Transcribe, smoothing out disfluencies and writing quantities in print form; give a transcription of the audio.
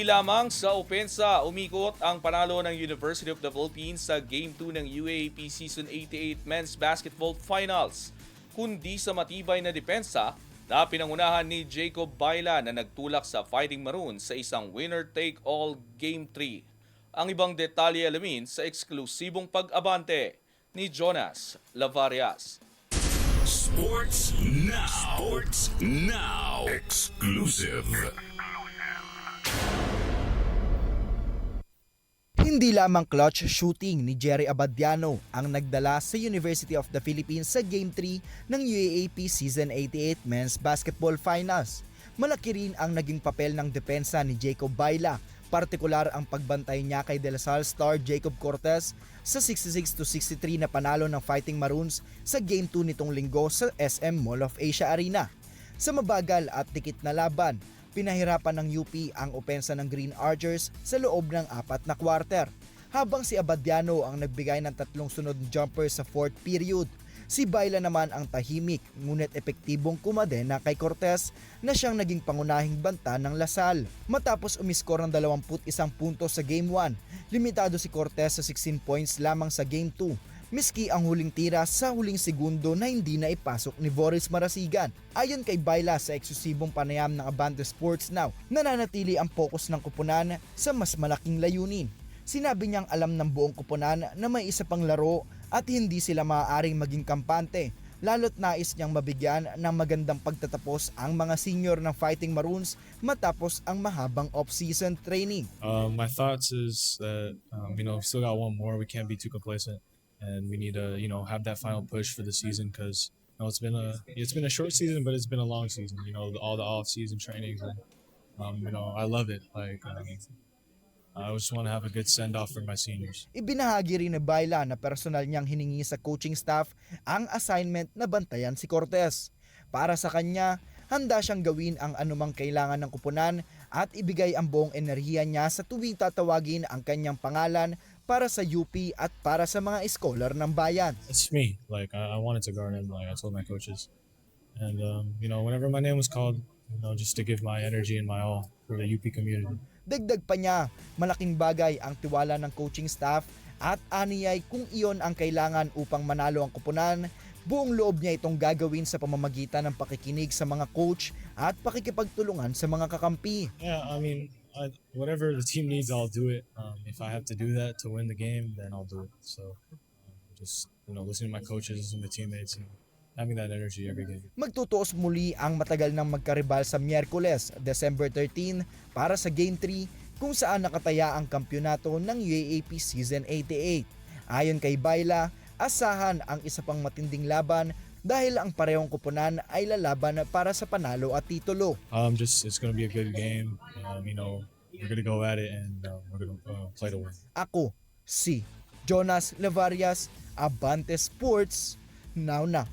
Hindi lamang sa opensa umikot ang panalo ng University of the Philippines sa Game 2 ng UAAP Season 88 Men's Basketball Finals, kundi sa matibay na depensa na pinangunahan ni Jacob Baila na nagtulak sa Fighting Maroons sa isang winner-take-all Game 3. Ang ibang detalye alamin sa eksklusibong pag-abante ni Jonas Lavarias. Sports Now. Sports Now. Exclusive. Hindi lamang clutch shooting ni Jerry Abadiano ang nagdala sa University of the Philippines sa Game 3 ng UAAP Season 88 Men's Basketball Finals. Malaki rin ang naging papel ng depensa ni Jacob Baila, partikular ang pagbantay niya kay De La Salle star Jacob Cortez sa 66-63 na panalo ng Fighting Maroons sa Game 2 nitong linggo sa SM Mall of Asia Arena. Sa mabagal at tikit na laban, pinahirapan ng UP ang opensa ng Green Archers sa loob ng 4 na quarter, habang si Abadiano ang nagbigay ng 3 sunod jumper sa 4th period. Si Baila naman ang tahimik ngunit epektibong kumadena kay Cortez na siyang naging pangunahing banta ng Lasal. Matapos umiskor ng 21 puntos sa Game 1, limitado si Cortez sa 16 points lamang sa Game 2. Miski ang huling tira sa huling segundo na hindi na ipasok ni Boris Marasigan. Ayon kay Baila sa eksklusibong panayam ng Abante Sports Now, nananatili ang focus ng koponan sa mas malaking layunin. Sinabi niyang alam ng buong koponan na may isa pang laro at hindi sila maaaring maging kampante, lalo't nais niyang mabigyan ng magandang pagtatapos ang mga senior ng Fighting Maroons matapos ang mahabang off-season training. My thoughts is that we still got one more. We can't be too complacent. And we need to, have that final push for the season because it's been a short season, but it's been a long season. All the off-season trainings, and I love it. I just want to have a good send-off for my seniors. Ibinahagi rin ni Baila na personal niyang hiningi sa coaching staff ang assignment na bantayan si Cortez. Para sa kanya, handa siyang gawin ang anumang kailangan ng kupunan at ibigay ang buong enerhiya niya sa tuwing tatawagin ang kanyang pangalan para sa UP at para sa mga scholar ng bayan. It's me. I wanted to guard him. I told my coaches, and whenever my name was called, just to give my energy and my all for the UP community. Dagdag pa niya, malaking bagay ang tiwala ng coaching staff at aniyay kung iyon ang kailangan upang manalo ang kupunan. Buong loob niya itong gagawin sa pamamagitan ng pakikinig sa mga coach at pakikipagtulungan sa mga kakampi. Yeah, whatever the team needs, I'll do it. If I have to do that to win the game, then I'll do it. So just listening to my coaches and the teammates and having that energy every game. Magtutuos muli ang matagal ng magkaribal sa Miyerkules, December 13 para sa Game 3 kung saan nakataya ang kampyonato ng UAAP Season 88. Ayon kay Baila, asahan ang isa pang matinding laban dahil ang parehong kupunan ay lalaban para sa panalo at titulo. It's gonna be a good game. We're gonna go at it and we're gonna play to win. Ako, si Jonas Lavarias, Abante Sports, Now na.